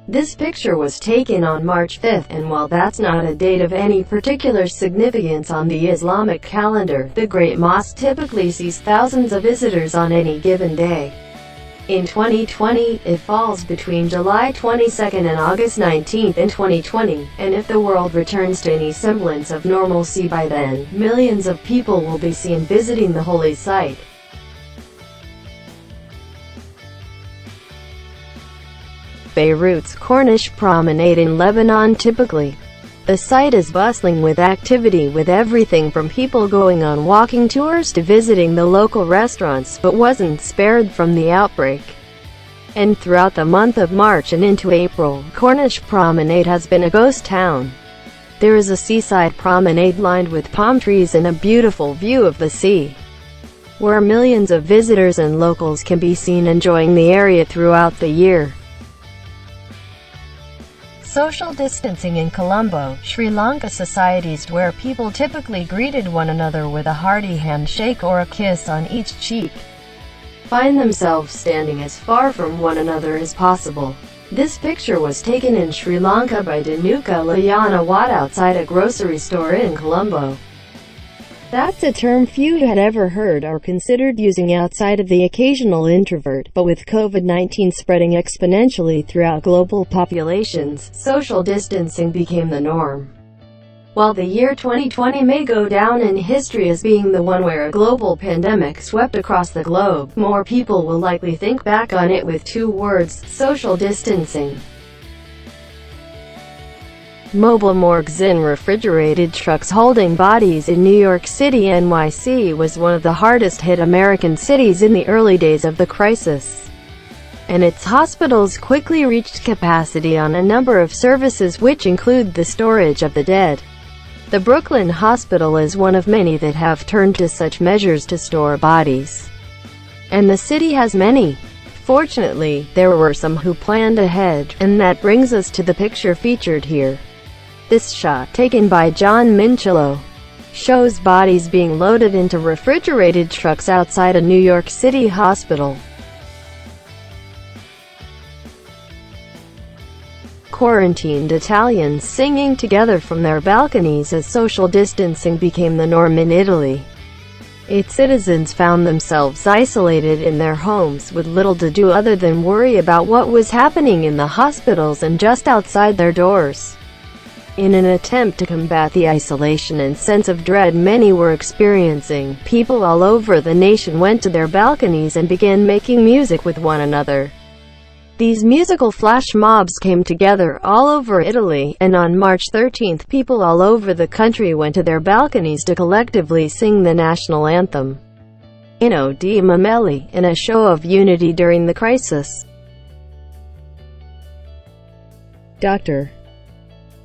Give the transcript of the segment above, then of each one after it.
This picture was taken on March 5th, and while that's not a date of any particular significance on the Islamic calendar, the Great Mosque typically sees thousands of visitors on any given day. In 2020, it falls between July 22nd and August 19th in 2020, and if the world returns to any semblance of normalcy by then, millions of people will be seen visiting the holy site. Beirut's Corniche promenade in Lebanon. Typically, the site is bustling with activity, with everything from people going on walking tours to visiting the local restaurants, but wasn't spared from the outbreak. And throughout the month of March and into April, Corniche promenade has been a ghost town. There is a seaside promenade lined with palm trees and a beautiful view of the sea, where millions of visitors and locals can be seen enjoying the area throughout the year. Social distancing in Colombo, Sri Lanka. Societies where people typically greeted one another with a hearty handshake or a kiss on each cheek find themselves standing as far from one another as possible. This picture was taken in Sri Lanka by Danuka Layana Watt outside a grocery store in Colombo. That's a term few had ever heard or considered using outside of the occasional introvert, but with COVID-19 spreading exponentially throughout global populations, social distancing became the norm. While the year 2020 may go down in history as being the one where a global pandemic swept across the globe, more people will likely think back on it with two words: social distancing. Mobile morgues in refrigerated trucks holding bodies in New York City. NYC was one of the hardest-hit American cities in the early days of the crisis, and its hospitals quickly reached capacity on a number of services, which include the storage of the dead. The Brooklyn Hospital is one of many that have turned to such measures to store bodies, and the city has many. Fortunately, there were some who planned ahead, and that brings us to the picture featured here. This shot, taken by John Minchillo, shows bodies being loaded into refrigerated trucks outside a New York City hospital. Quarantined Italians singing together from their balconies as social distancing became the norm in Italy. Its citizens found themselves isolated in their homes, with little to do other than worry about what was happening in the hospitals and just outside their doors. In an attempt to combat the isolation and sense of dread many were experiencing, people all over the nation went to their balconies and began making music with one another. These musical flash mobs came together all over Italy, and on March 13th people all over the country went to their balconies to collectively sing the national anthem, Inno di Mameli, in a show of unity during the crisis. Dr.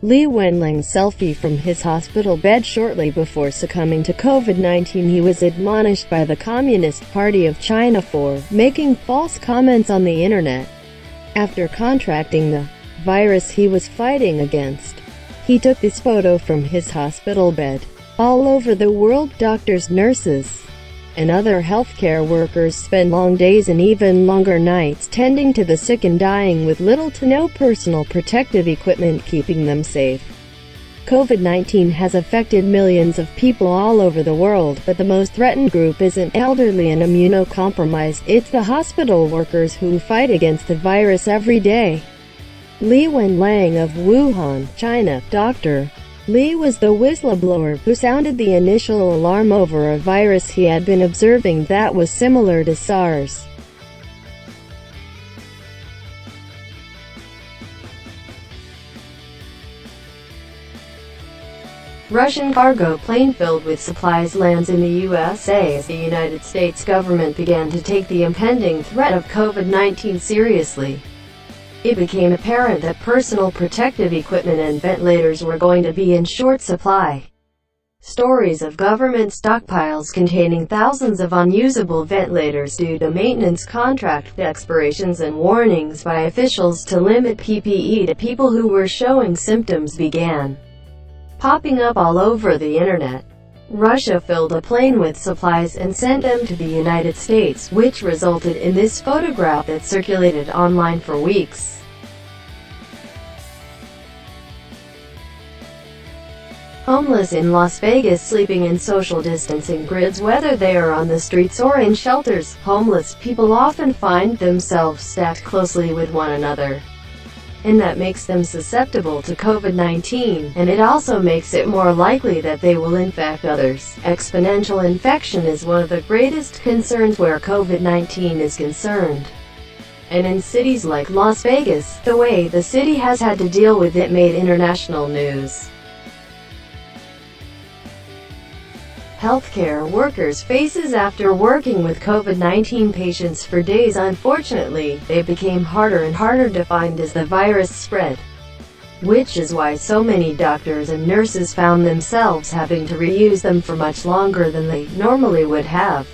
Li Wenling's selfie from his hospital bed shortly before succumbing to COVID-19. He was admonished by the Communist Party of China for making false comments on the internet after contracting the virus he was fighting against. He took this photo from his hospital bed. All over the world, doctors, nurses, and other healthcare workers spend long days and even longer nights tending to the sick and dying with little to no personal protective equipment keeping them safe. COVID-19 has affected millions of people all over the world, but the most threatened group isn't elderly and immunocompromised, it's the hospital workers who fight against the virus every day. Li Wenling of Wuhan, China. Dr. Li was the whistleblower who sounded the initial alarm over a virus he had been observing that was similar to SARS. Russian cargo plane filled with supplies lands in the USA as the United States government began to take the impending threat of COVID-19 seriously. It became apparent that personal protective equipment and ventilators were going to be in short supply. Stories of government stockpiles containing thousands of unusable ventilators due to maintenance contract expirations and warnings by officials to limit PPE to people who were showing symptoms began popping up all over the internet. Russia filled a plane with supplies and sent them to the United States, which resulted in this photograph that circulated online for weeks. Homeless in Las Vegas sleeping in social distancing grids, whether they are on the streets or in shelters. Homeless people often find themselves stacked closely with one another, and that makes them susceptible to COVID-19, and it also makes it more likely that they will infect others. Exponential infection is one of the greatest concerns where COVID-19 is concerned. And in cities like Las Vegas, the way the city has had to deal with it made international news. Healthcare workers' faces after working with COVID-19 patients for days. Unfortunately, they became harder and harder to find as the virus spread, which is why so many doctors and nurses found themselves having to reuse them for much longer than they normally would have.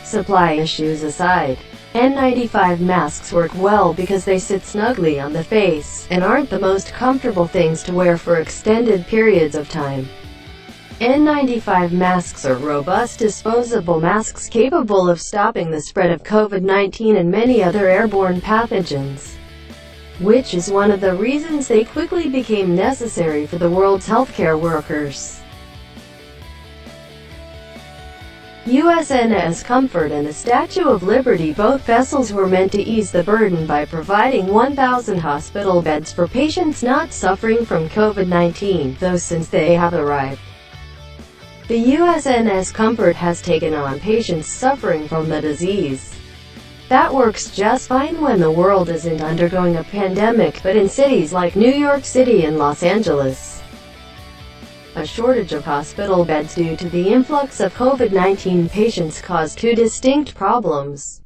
Supply issues aside, N95 masks work well because they sit snugly on the face, and aren't the most comfortable things to wear for extended periods of time. N95 masks are robust disposable masks capable of stopping the spread of COVID-19 and many other airborne pathogens, which is one of the reasons they quickly became necessary for the world's healthcare workers. USNS Comfort and the Statue of Liberty, both vessels were meant to ease the burden by providing 1,000 hospital beds for patients not suffering from COVID-19, though since they have arrived, the USNS Comfort has taken on patients suffering from the disease. That works just fine when the world isn't undergoing a pandemic, but in cities like New York City and Los Angeles, a shortage of hospital beds due to the influx of COVID-19 patients caused two distinct problems.